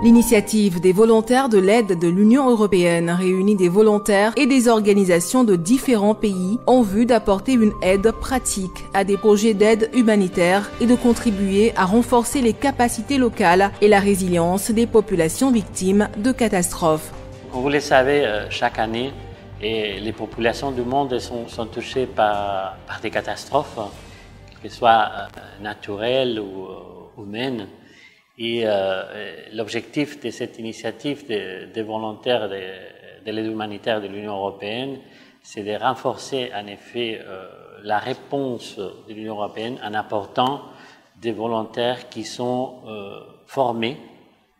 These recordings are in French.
L'initiative des volontaires de l'aide de l'Union européenne réunit des volontaires et des organisations de différents pays en vue d'apporter une aide pratique à des projets d'aide humanitaire et de contribuer à renforcer les capacités locales et la résilience des populations victimes de catastrophes. Comme vous le savez, chaque année, les populations du monde sont touchées par des catastrophes, qu'elles soient naturelles ou humaines. Et l'objectif de cette initiative des volontaires de l'aide humanitaire de l'Union européenne, c'est de renforcer en effet la réponse de l'Union européenne en apportant des volontaires qui sont formés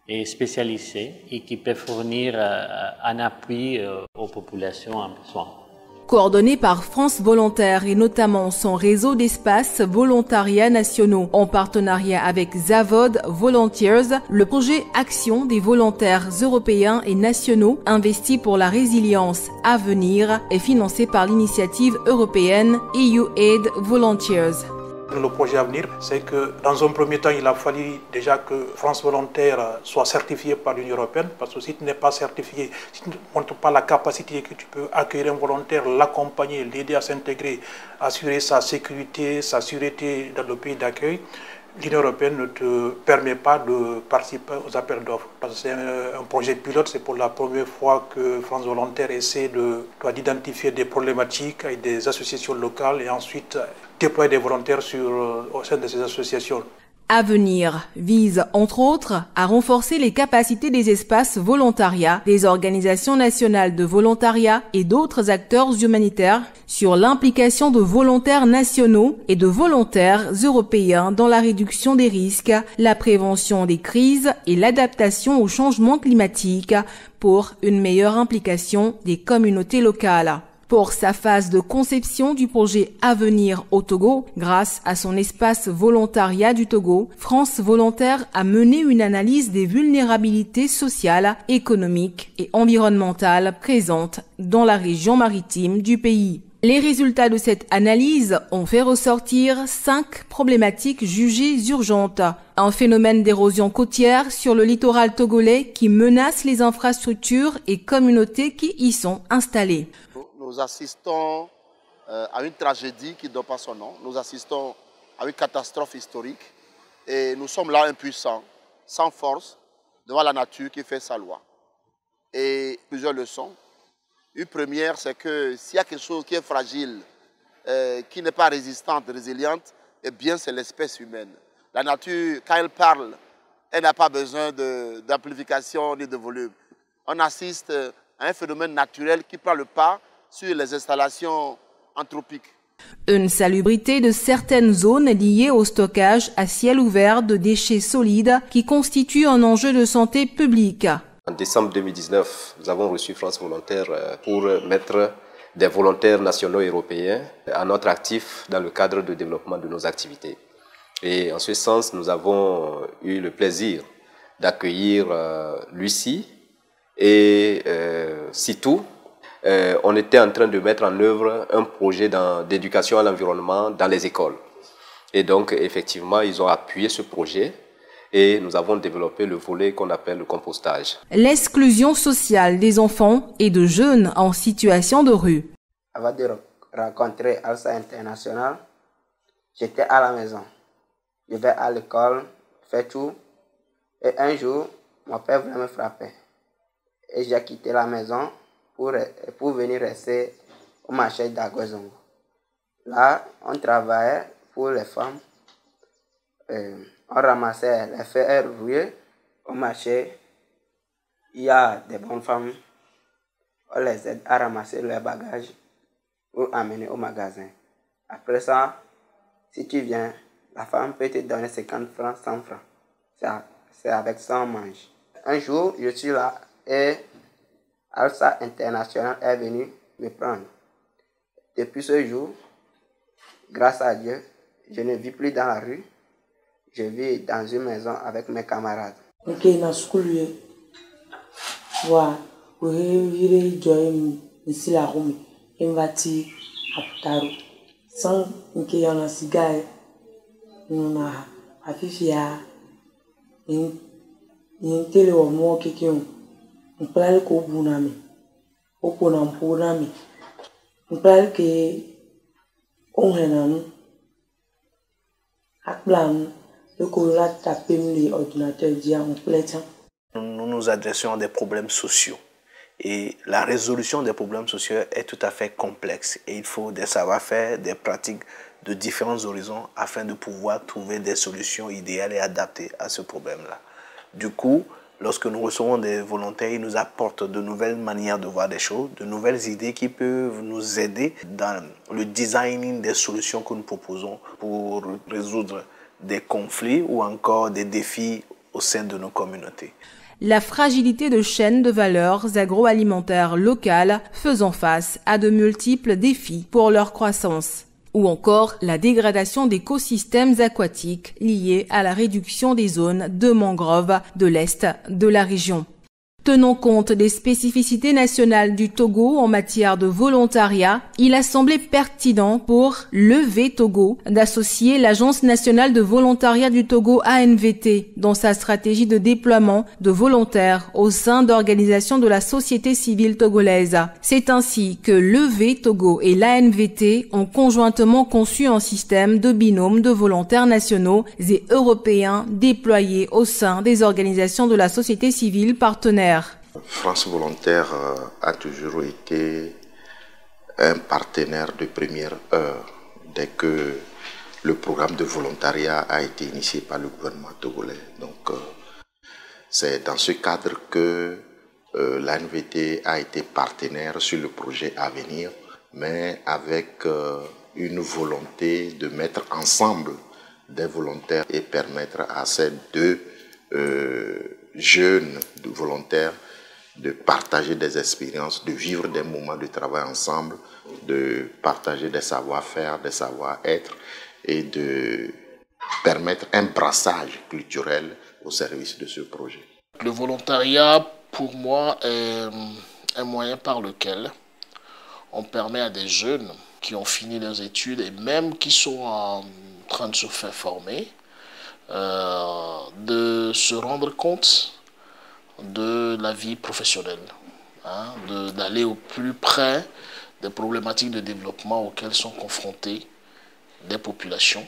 et spécialisés et qui peuvent fournir un appui aux populations en besoin. Coordonné par France Volontaire et notamment son réseau d'espaces volontariats nationaux en partenariat avec Zavod Volunteers, le projet Action des volontaires européens et nationaux investi pour la résilience à venir est financé par l'initiative européenne EU Aid Volunteers. Le projet à venir, c'est que dans un premier temps, il a fallu déjà que France Volontaire soit certifiée par l'Union européenne, parce que si tu n'es pas certifié, si tu ne montres pas la capacité que tu peux accueillir un volontaire, l'accompagner, l'aider à s'intégrer, assurer sa sécurité, sa sûreté dans le pays d'accueil, l'Union européenne ne te permet pas de participer aux appels d'offres. Parce que c'est un projet pilote, c'est pour la première fois que France Volontaire essaie d'identifier des problématiques avec des associations locales et ensuite déployer des volontaires au sein de ces associations. Avenir vise, entre autres, à renforcer les capacités des espaces volontariats, des organisations nationales de volontariat et d'autres acteurs humanitaires sur l'implication de volontaires nationaux et de volontaires européens dans la réduction des risques, la prévention des crises et l'adaptation au changement climatique pour une meilleure implication des communautés locales. Pour sa phase de conception du projet Avenir au Togo, grâce à son espace volontariat du Togo, France Volontaire a mené une analyse des vulnérabilités sociales, économiques et environnementales présentes dans la région maritime du pays. Les résultats de cette analyse ont fait ressortir 5 problématiques jugées urgentes. Un phénomène d'érosion côtière sur le littoral togolais qui menace les infrastructures et communautés qui y sont installées. Nous assistons à une tragédie qui ne donne pas son nom. Nous assistons à une catastrophe historique et nous sommes là impuissants, sans force, devant la nature qui fait sa loi. Et plusieurs leçons. Une première, c'est que s'il y a quelque chose qui est fragile, qui n'est pas résistante, résiliente, eh bien c'est l'espèce humaine. La nature, quand elle parle, elle n'a pas besoin d'amplification ni de volume. On assiste à un phénomène naturel qui prend le pas sur les installations anthropiques. Une salubrité de certaines zones liées au stockage à ciel ouvert de déchets solides qui constitue un enjeu de santé publique. En décembre 2019, nous avons reçu France Volontaire pour mettre des volontaires nationaux et européens à notre actif dans le cadre de développement de nos activités. Et en ce sens, nous avons eu le plaisir d'accueillir Lucie et Sitou. On était en train de mettre en œuvre un projet d'éducation à l'environnement dans les écoles. Et donc, effectivement, ils ont appuyé ce projet et nous avons développé le volet qu'on appelle le compostage. L'exclusion sociale des enfants et de jeunes en situation de rue. Avant de rencontrer Alsa International, j'étais à la maison. Je vais à l'école, fais tout. Et un jour, mon père voulait me frapper. Et j'ai quitté la maison pour venir rester au marché d'Aguezongo. Là, on travaillait pour les femmes. On ramassait les fers rouillés au marché. Il y a des bonnes femmes. On les aide à ramasser leurs bagages pour amener au magasin. Après ça, si tu viens, la femme peut te donner 50 francs, 100 francs. C'est avec ça on mange. Un jour, je suis là et Alsa International est venu me prendre. Depuis ce jour, grâce à Dieu, je ne vis plus dans la rue. Je vis dans une maison avec mes camarades. Yintele wa mo kikyo. Mpral ko bunami. Opona mpunami. Mpral ke onhenam. Akblam. Le colorat tapem les ordinateurs dia en plein. Nous nous adressons à des problèmes sociaux. Et la résolution des problèmes sociaux est tout à fait complexe. Et il faut des savoir-faire, des pratiques de différents horizons afin de pouvoir trouver des solutions idéales et adaptées à ce problème-là. Du coup, lorsque nous recevons des volontaires, ils nous apportent de nouvelles manières de voir des choses, de nouvelles idées qui peuvent nous aider dans le designing des solutions que nous proposons pour résoudre des conflits ou encore des défis au sein de nos communautés. La fragilité de chaînes de valeurs agroalimentaires locales faisant face à de multiples défis pour leur croissance. Ou encore la dégradation d'écosystèmes aquatiques liés à la réduction des zones de mangroves de l'est de la région. Tenant compte des spécificités nationales du Togo en matière de volontariat, il a semblé pertinent pour l'EV Togo d'associer l'Agence nationale de volontariat du Togo ANVT dans sa stratégie de déploiement de volontaires au sein d'organisations de la société civile togolaise. C'est ainsi que l'EV Togo et l'ANVT ont conjointement conçu un système de binôme de volontaires nationaux et européens déployés au sein des organisations de la société civile partenaires. France Volontaire a toujours été un partenaire de première heure dès que le programme de volontariat a été initié par le gouvernement togolais. Donc c'est dans ce cadre que l'ANVT a été partenaire sur le projet à venir, mais avec une volonté de mettre ensemble des volontaires et permettre à ces deux jeunes volontaires de partager des expériences, de vivre des moments de travail ensemble, de partager des savoir-faire, des savoir-être et de permettre un brassage culturel au service de ce projet. Le volontariat, pour moi, est un moyen par lequel on permet à des jeunes qui ont fini leurs études et même qui sont en train de se faire former, de se rendre compte de la vie professionnelle, d'aller au plus près des problématiques de développement auxquelles sont confrontées les populations,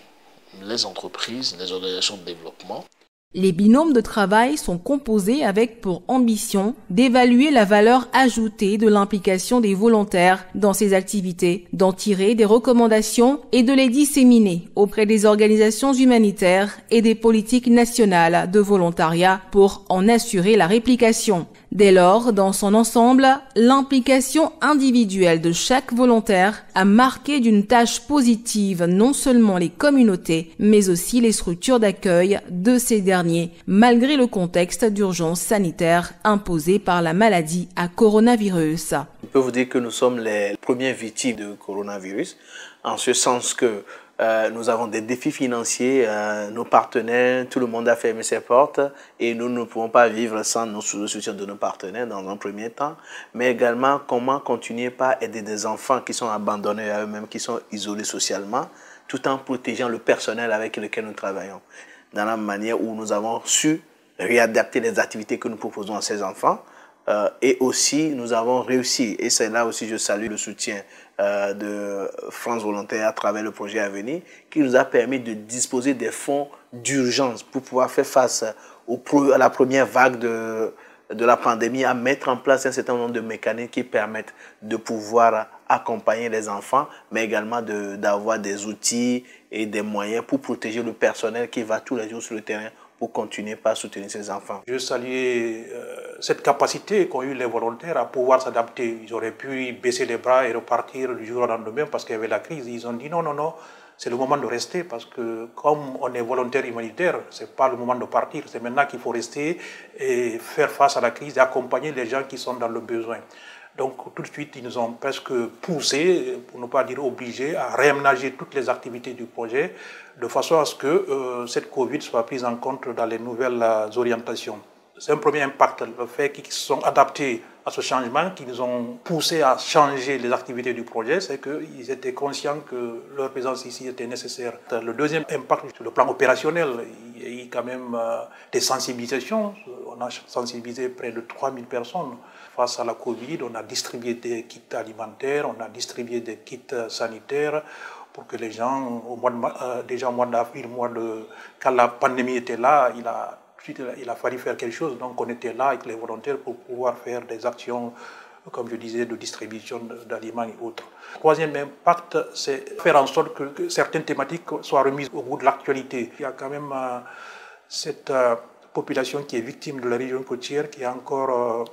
les entreprises, les organisations de développement. Les binômes de travail sont composés avec pour ambition d'évaluer la valeur ajoutée de l'implication des volontaires dans ces activités, d'en tirer des recommandations et de les disséminer auprès des organisations humanitaires et des politiques nationales de volontariat pour en assurer la réplication. Dès lors, dans son ensemble, l'implication individuelle de chaque volontaire a marqué d'une tâche positive non seulement les communautés, mais aussi les structures d'accueil de ces derniers, malgré le contexte d'urgence sanitaire imposé par la maladie à coronavirus. Je peux vous dire que nous sommes les premières victimes de coronavirus, en ce sens que nous avons des défis financiers, nos partenaires, tout le monde a fermé ses portes et nous ne pouvons pas vivre sans le soutien de nos partenaires dans un premier temps, mais également comment continuer par aider des enfants qui sont abandonnés à eux-mêmes, qui sont isolés socialement, tout en protégeant le personnel avec lequel nous travaillons, dans la manière où nous avons su réadapter les activités que nous proposons à ces enfants. Et aussi, nous avons réussi, et c'est là aussi je salue le soutien de France Volontaire à travers le projet à venir, qui nous a permis de disposer des fonds d'urgence pour pouvoir faire face à la première vague de la pandémie, à mettre en place un certain nombre de mécanismes qui permettent de pouvoir accompagner les enfants, mais également d'avoir des outils et des moyens pour protéger le personnel qui va tous les jours sur le terrain pour continuer à soutenir ces enfants. Je salue cette capacité qu'ont eu les volontaires à pouvoir s'adapter. Ils auraient pu baisser les bras et repartir du jour au lendemain parce qu'il y avait la crise. Ils ont dit non, non, non, c'est le moment de rester parce que comme on est volontaire humanitaire, ce n'est pas le moment de partir. C'est maintenant qu'il faut rester et faire face à la crise et accompagner les gens qui sont dans le besoin. Donc tout de suite, ils nous ont presque poussé, pour ne pas dire obligés, à réaménager toutes les activités du projet de façon à ce que cette Covid soit prise en compte dans les nouvelles orientations. C'est un premier impact, le fait qu'ils se sont adaptés à ce changement, qui nous ont poussé à changer les activités du projet, c'est qu'ils étaient conscients que leur présence ici était nécessaire. Le deuxième impact sur le plan opérationnel, il y a eu quand même des sensibilisations. On a sensibilisé près de 3000 personnes face à la Covid. On a distribué des kits alimentaires, on a distribué des kits sanitaires pour que les gens, déjà au mois d'avril, quand la pandémie était là, il a fallu faire quelque chose. Donc on était là avec les volontaires pour pouvoir faire des actions, comme je disais, de distribution d'aliments et autres. Troisième impact, c'est faire en sorte que certaines thématiques soient remises au goût de l'actualité. Il y a quand même cette population qui est victime de la région côtière, qui est encore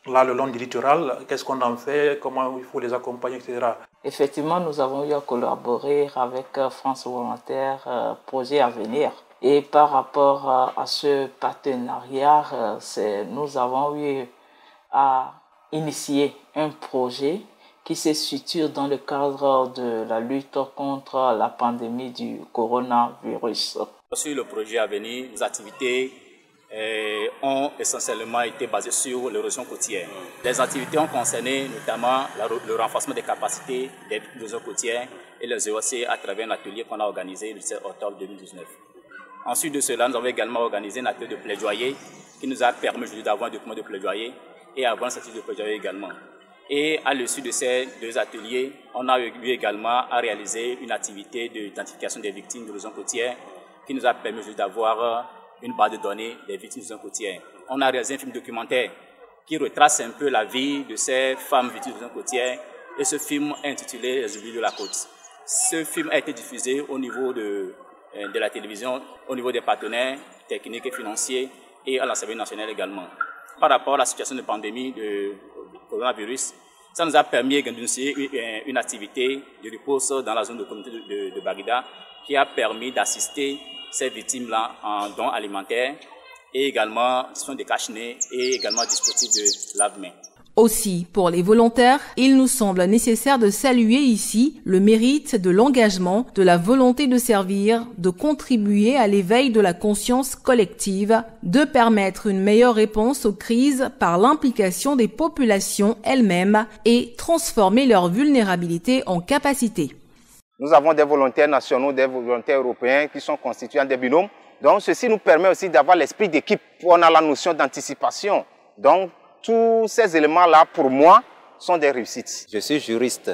là le long du littoral. Qu'est-ce qu'on en fait, comment il faut les accompagner, etc. Effectivement, nous avons eu à collaborer avec France Volontaire, Projet à venir. Et par rapport à ce partenariat, nous avons eu à initier un projet qui se situe dans le cadre de la lutte contre la pandémie du coronavirus. Sur le projet à venir, nos activités ont essentiellement été basées sur l'érosion côtière. Les activités ont concerné notamment le renforcement des capacités des érosions côtières et les EOC à travers un atelier qu'on a organisé le 7 octobre 2019. Ensuite de cela, nous avons également organisé un atelier de plaidoyer qui nous a permis d'avoir un document de plaidoyer et avoir un certificat de plaidoyer également. Et à l'issue de ces deux ateliers, on a eu également à réaliser une activité d'identification des victimes d'érosion côtière qui nous a permis d'avoir une base de données des victimes d'érosion côtière. On a réalisé un film documentaire qui retrace un peu la vie de ces femmes victimes d'érosion côtière et ce film est intitulé « Les oubliés de la côte ». Ce film a été diffusé au niveau de la télévision, au niveau des partenaires techniques et financiers et à l'Assemblée nationale également. Par rapport à la situation de pandémie de coronavirus, ça nous a permis d'initier une activité de repose dans la zone de communauté de Baguida qui a permis d'assister ces victimes-là en dons alimentaires et également soins de cache-nez et également dispositifs de lave-mains. Aussi, pour les volontaires, il nous semble nécessaire de saluer ici le mérite de l'engagement, de la volonté de servir, de contribuer à l'éveil de la conscience collective, de permettre une meilleure réponse aux crises par l'implication des populations elles-mêmes et transformer leur vulnérabilité en capacité. Nous avons des volontaires nationaux, des volontaires européens qui sont constitués en des binômes. Donc ceci nous permet aussi d'avoir l'esprit d'équipe. On a la notion d'anticipation. Donc tous ces éléments-là, pour moi, sont des réussites. Je suis juriste,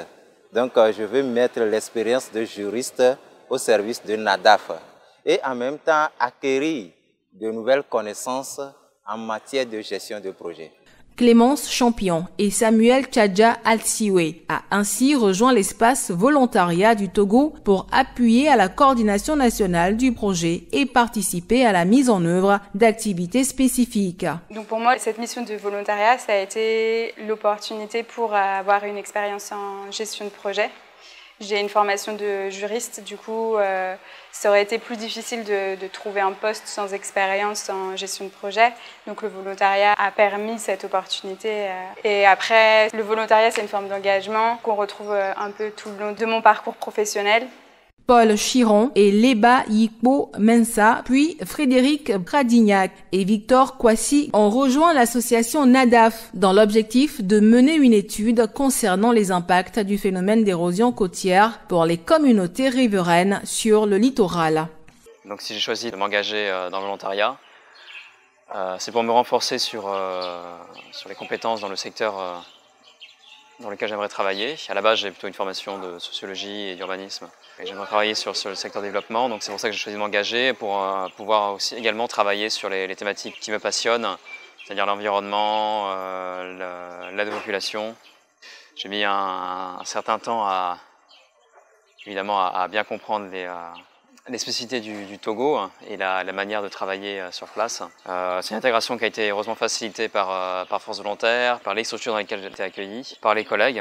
donc je veux mettre l'expérience de juriste au service de NADAF et en même temps acquérir de nouvelles connaissances en matière de gestion de projet. Clémence Champion et Samuel Tchadja Alsiwe a ainsi rejoint l'espace volontariat du Togo pour appuyer à la coordination nationale du projet et participer à la mise en œuvre d'activités spécifiques. Donc pour moi, cette mission de volontariat, ça a été l'opportunité pour avoir une expérience en gestion de projet. J'ai une formation de juriste, du coup, ça aurait été plus difficile de trouver un poste sans expérience en gestion de projet. Donc le volontariat a permis cette opportunité. Et après, le volontariat, c'est une forme d'engagement qu'on retrouve un peu tout le long de mon parcours professionnel. Paul Chiron et Leba Yikbo Mensa, puis Frédéric Pradignac et Victor Kwasi ont rejoint l'association NADAF dans l'objectif de mener une étude concernant les impacts du phénomène d'érosion côtière pour les communautés riveraines sur le littoral. Donc si j'ai choisi de m'engager dans le volontariat, c'est pour me renforcer sur les compétences dans le secteur dans lequel j'aimerais travailler. À la base, j'ai plutôt une formation de sociologie et d'urbanisme. Et j'aimerais travailler sur le secteur développement, donc c'est pour ça que j'ai choisi de m'engager, pour pouvoir aussi également travailler sur les thématiques qui me passionnent, c'est-à-dire l'environnement, l'aide aux populations. J'ai mis un certain temps évidemment à bien comprendre les spécificités du Togo et la manière de travailler sur place. C'est une intégration qui a été heureusement facilitée par France Volontaire, par les structures dans lesquelles j'ai été accueilli, par mes collègues,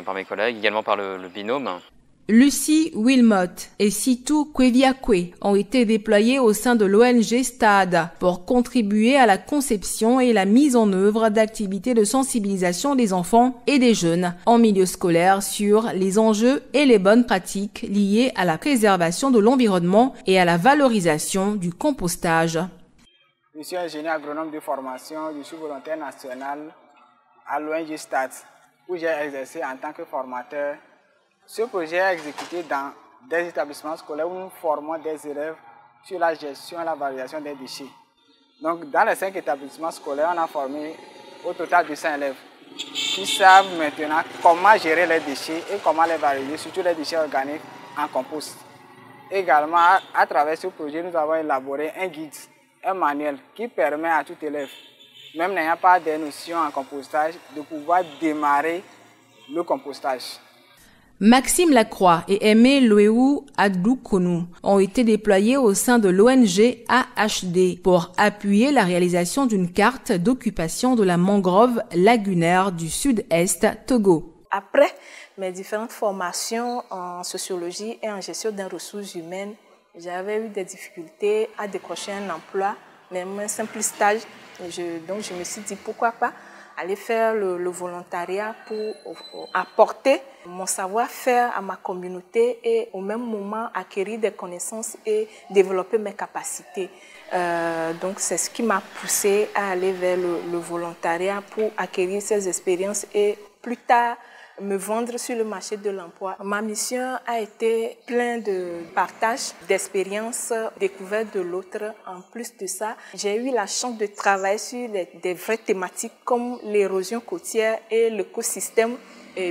également par le binôme. Lucie Wilmot et Sitou Kweviakwe ont été déployés au sein de l'ONG STAD pour contribuer à la conception et la mise en œuvre d'activités de sensibilisation des enfants et des jeunes en milieu scolaire sur les enjeux et les bonnes pratiques liées à la préservation de l'environnement et à la valorisation du compostage. Je suis ingénieur agronome de formation, je suis volontaire national à l'ONG STAT, où j'ai exercé en tant que formateur. Ce projet est exécuté dans des établissements scolaires où nous formons des élèves sur la gestion et la valorisation des déchets. Donc, dans les 5 établissements scolaires, on a formé au total 200 élèves qui savent maintenant comment gérer les déchets et comment les valoriser, surtout les déchets organiques en compost. Également, à travers ce projet, nous avons élaboré un guide, un manuel qui permet à tout élève, même n'ayant pas de notions en compostage, de pouvoir démarrer le compostage. Maxime Lacroix et Aimé Loéou Adoukonou ont été déployés au sein de l'ONG AHD pour appuyer la réalisation d'une carte d'occupation de la mangrove lagunaire du sud-est Togo. Après mes différentes formations en sociologie et en gestion des ressources humaines, j'avais eu des difficultés à décrocher un emploi, même un simple stage. Donc je me suis dit pourquoi pas aller faire le volontariat pour apporter mon savoir-faire à ma communauté et au même moment acquérir des connaissances et développer mes capacités. Donc c'est ce qui m'a poussée à aller vers le volontariat pour acquérir ces expériences et plus tard me vendre sur le marché de l'emploi. Ma mission a été pleine de partage, d'expériences, découverte de l'autre. En plus de ça, j'ai eu la chance de travailler sur des vraies thématiques comme l'érosion côtière et l'écosystème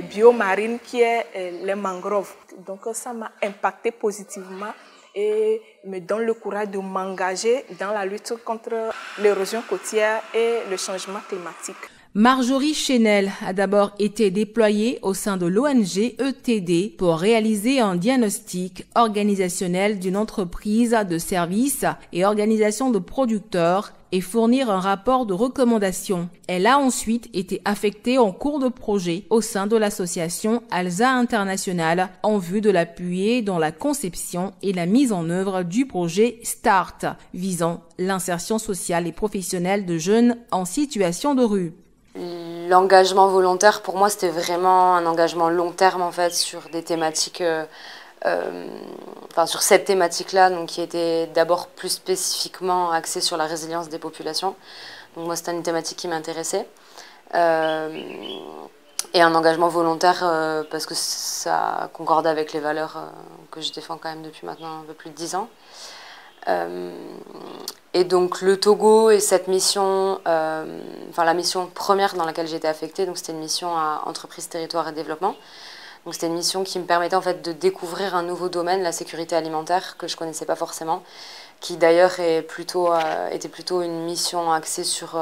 biomarine qui est les mangroves. Donc ça m'a impacté positivement et me donne le courage de m'engager dans la lutte contre l'érosion côtière et le changement climatique. Marjorie Chenel a d'abord été déployée au sein de l'ONG ETD pour réaliser un diagnostic organisationnel d'une entreprise de services et organisation de producteurs et fournir un rapport de recommandation. Elle a ensuite été affectée en cours de projet au sein de l'association ALSA International en vue de l'appuyer dans la conception et la mise en œuvre du projet START visant l'insertion sociale et professionnelle de jeunes en situation de rue. L'engagement volontaire, pour moi, c'était vraiment un engagement long terme en fait sur des thématiques, sur cette thématique-là, donc qui était d'abord plus spécifiquement axée sur la résilience des populations. Donc moi, c'était une thématique qui m'intéressait. Et un engagement volontaire parce que ça concorde avec les valeurs que je défends quand même depuis maintenant un peu plus de 10 ans. Et donc le Togo et cette mission, la mission première dans laquelle j'étais affectée, donc c'était une mission à entreprise, territoire et développement. Donc c'était une mission qui me permettait en fait de découvrir un nouveau domaine, la sécurité alimentaire, que je connaissais pas forcément, qui d'ailleurs était plutôt une mission axée sur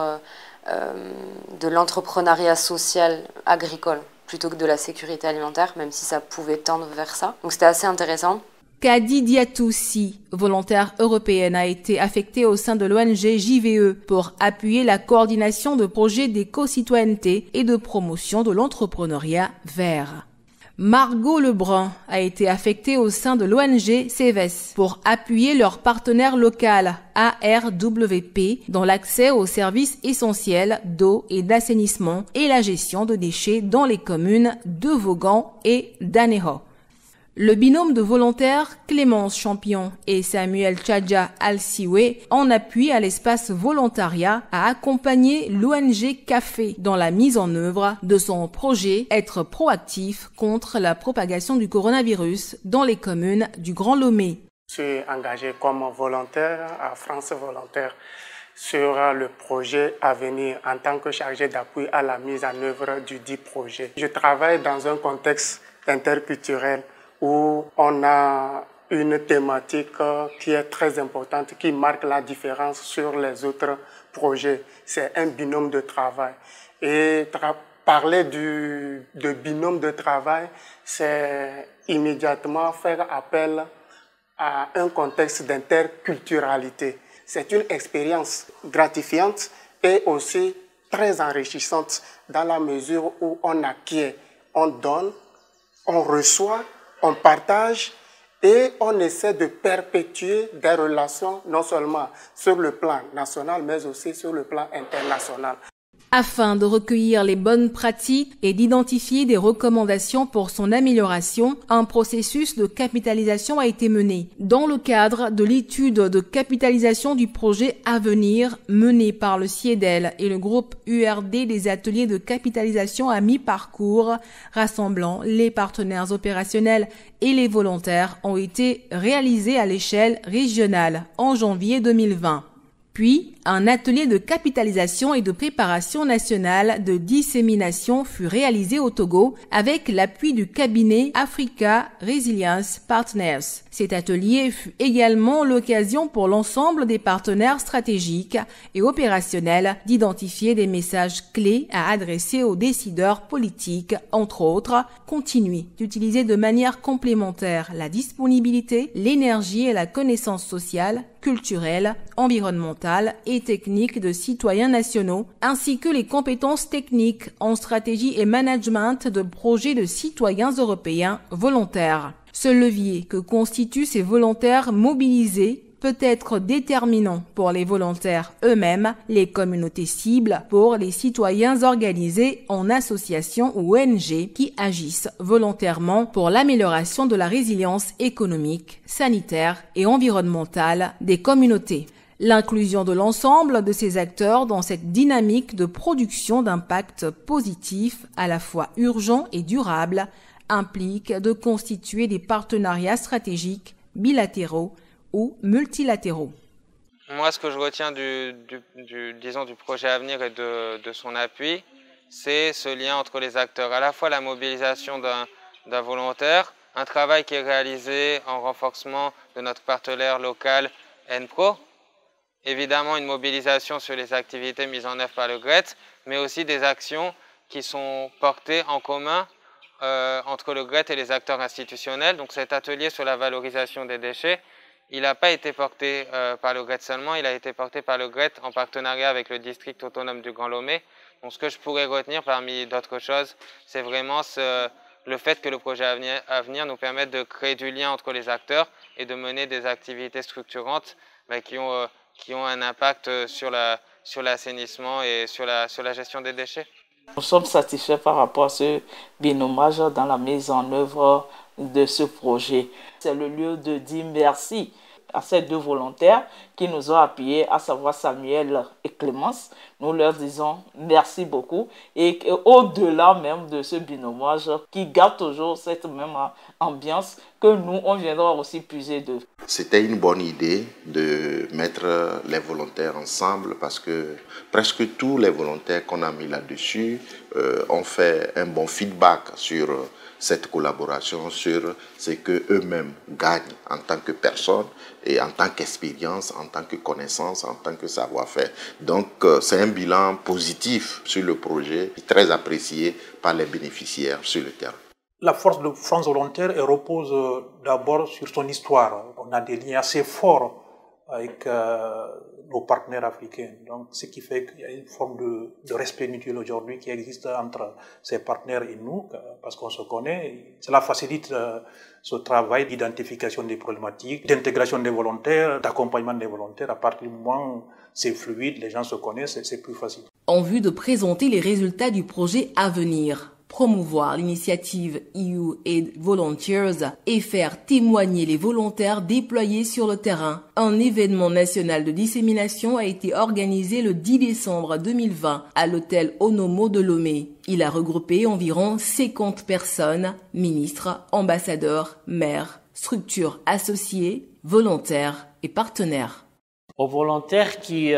de l'entrepreneuriat social agricole plutôt que de la sécurité alimentaire, même si ça pouvait tendre vers ça. Donc c'était assez intéressant. Kadi Diatoussi, volontaire européenne, a été affectée au sein de l'ONG JVE pour appuyer la coordination de projets d'éco-citoyenneté et de promotion de l'entrepreneuriat vert. Margot Lebrun a été affectée au sein de l'ONG CEVES pour appuyer leur partenaire local ARWP dans l'accès aux services essentiels d'eau et d'assainissement et la gestion de déchets dans les communes de Vaughan et d'Aného. Le binôme de volontaires Clémence Champion et Samuel Tchadja Al-Siwe, en appui à l'espace volontariat, a accompagné l'ONG Café dans la mise en œuvre de son projet Être proactif contre la propagation du coronavirus dans les communes du Grand Lomé. Je suis engagé comme volontaire à France Volontaire sur le projet à venir en tant que chargé d'appui à la mise en œuvre du dit projet. Je travaille dans un contexte interculturel où on a une thématique qui est très importante, qui marque la différence sur les autres projets. C'est un binôme de travail. Et parler de binôme de travail, c'est immédiatement faire appel à un contexte d'interculturalité. C'est une expérience gratifiante et aussi très enrichissante dans la mesure où on acquiert, on donne, on reçoit, on partage et on essaie de perpétuer des relations non seulement sur le plan national mais aussi sur le plan international. Afin de recueillir les bonnes pratiques et d'identifier des recommandations pour son amélioration, un processus de capitalisation a été mené. Dans le cadre de l'étude de capitalisation du projet Avenir menée par le CIEDEL et le groupe URD, des ateliers de capitalisation à mi-parcours rassemblant les partenaires opérationnels et les volontaires ont été réalisés à l'échelle régionale en janvier 2020. Puis, un atelier de capitalisation et de préparation nationale de dissémination fut réalisé au Togo avec l'appui du cabinet Africa Resilience Partners. Cet atelier fut également l'occasion pour l'ensemble des partenaires stratégiques et opérationnels d'identifier des messages clés à adresser aux décideurs politiques, entre autres, continuer d'utiliser de manière complémentaire la disponibilité, l'énergie et la connaissance sociale, culturelle, environnementale et technique de citoyens nationaux, ainsi que les compétences techniques en stratégie et management de projets de citoyens européens volontaires. Ce levier que constituent ces volontaires mobilisés peut être déterminant pour les volontaires eux-mêmes, les communautés cibles, pour les citoyens organisés en associations ou ONG qui agissent volontairement pour l'amélioration de la résilience économique, sanitaire et environnementale des communautés. L'inclusion de l'ensemble de ces acteurs dans cette dynamique de production d'impact positif à la fois urgent et durable implique de constituer des partenariats stratégiques bilatéraux ou multilatéraux. Moi, ce que je retiens du projet Avenir et de son appui, c'est ce lien entre les acteurs, à la fois la mobilisation d'un volontaire, un travail qui est réalisé en renforcement de notre partenaire local NPRO, évidemment une mobilisation sur les activités mises en œuvre par le GRET, mais aussi des actions qui sont portées en commun entre le GRET et les acteurs institutionnels. Donc cet atelier sur la valorisation des déchets, il n'a pas été porté par le GRET seulement, il a été porté par le GRET en partenariat avec le district autonome du Grand Lomé. Donc ce que je pourrais retenir parmi d'autres choses, c'est vraiment le fait que le projet Avenir nous permette de créer du lien entre les acteurs et de mener des activités structurantes qui ont un impact sur l'assainissement et sur la gestion des déchets. Nous sommes satisfaits par rapport à ce binômage dans la mise en œuvre de ce projet. C'est le lieu de dire merci à ces deux volontaires qui nous ont appuyés, à savoir Samuel et Clémence. Nous leur disons merci beaucoup et au-delà même de ce binômage qui garde toujours cette même ambiance que nous, on viendra aussi puiser d'eux. C'était une bonne idée de mettre les volontaires ensemble parce que presque tous les volontaires qu'on a mis là-dessus ont fait un bon feedback sur cette collaboration, sur ce qu'eux-mêmes gagnent en tant que personne et en tant qu'expérience, en tant que connaissance, en tant que savoir-faire. Donc c'est un bilan positif sur le projet, très apprécié par les bénéficiaires sur le terrain. La force de France Volontaire repose d'abord sur son histoire. On a des liens assez forts avec nos partenaires africains. Donc, ce qui fait qu'il y a une forme de respect mutuel aujourd'hui qui existe entre ces partenaires et nous, parce qu'on se connaît. Cela facilite ce travail d'identification des problématiques, d'intégration des volontaires, d'accompagnement des volontaires. À partir du moment où c'est fluide, les gens se connaissent, c'est plus facile. En vue de présenter les résultats du projet Avenir, promouvoir l'initiative EU Aid Volunteers et faire témoigner les volontaires déployés sur le terrain. Un événement national de dissémination a été organisé le 10 décembre 2020 à l'hôtel Onomo de Lomé. Il a regroupé environ 50 personnes, ministres, ambassadeurs, maires, structures associées, volontaires et partenaires. Aux volontaires qui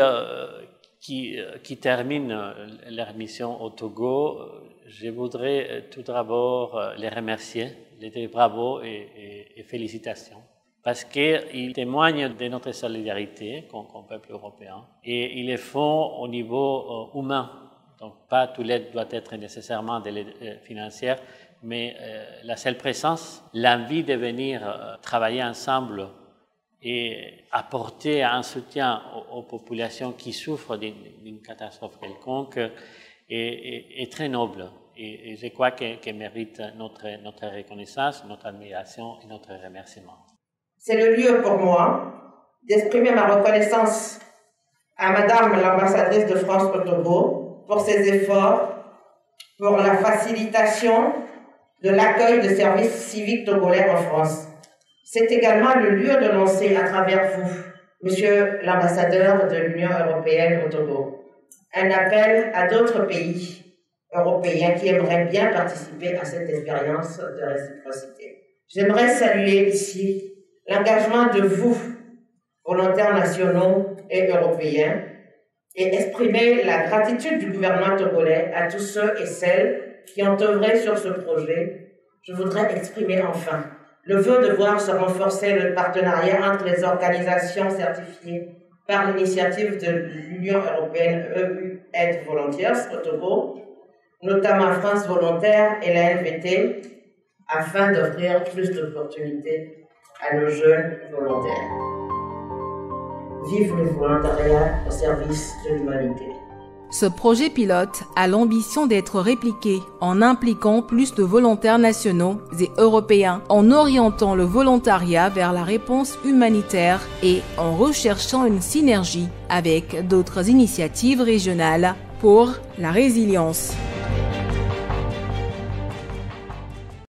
terminent leur mission au Togo, je voudrais tout d'abord les remercier, les dire bravo et félicitations, parce qu'ils témoignent de notre solidarité comme peuple européen et ils le font au niveau humain. Donc pas toute l'aide doit être nécessairement de l'aide financière, mais la seule présence, l'envie de venir travailler ensemble et apporter un soutien aux populations qui souffrent d'une catastrophe quelconque est très noble. Et je crois qu'elle mérite notre reconnaissance, notre admiration et notre remerciement. C'est le lieu pour moi d'exprimer ma reconnaissance à Madame l'ambassadrice de France au Togo pour ses efforts pour la facilitation de l'accueil de services civiques togolais en France. C'est également le lieu de lancer à travers vous, Monsieur l'ambassadeur de l'Union européenne au Togo, un appel à d'autres pays européens qui aimeraient bien participer à cette expérience de réciprocité. J'aimerais saluer ici l'engagement de vous, volontaires nationaux et européens, et exprimer la gratitude du gouvernement togolais à tous ceux et celles qui ont œuvré sur ce projet. Je voudrais exprimer enfin le vœu de voir se renforcer le partenariat entre les organisations certifiées par l'initiative de l'Union européenne EU Aid Volunteers au Togo, notamment France Volontaire et la NVT, afin d'offrir plus d'opportunités à nos jeunes volontaires. Vive le volontariat au service de l'humanité. Ce projet pilote a l'ambition d'être répliqué en impliquant plus de volontaires nationaux et européens, en orientant le volontariat vers la réponse humanitaire et en recherchant une synergie avec d'autres initiatives régionales pour la résilience.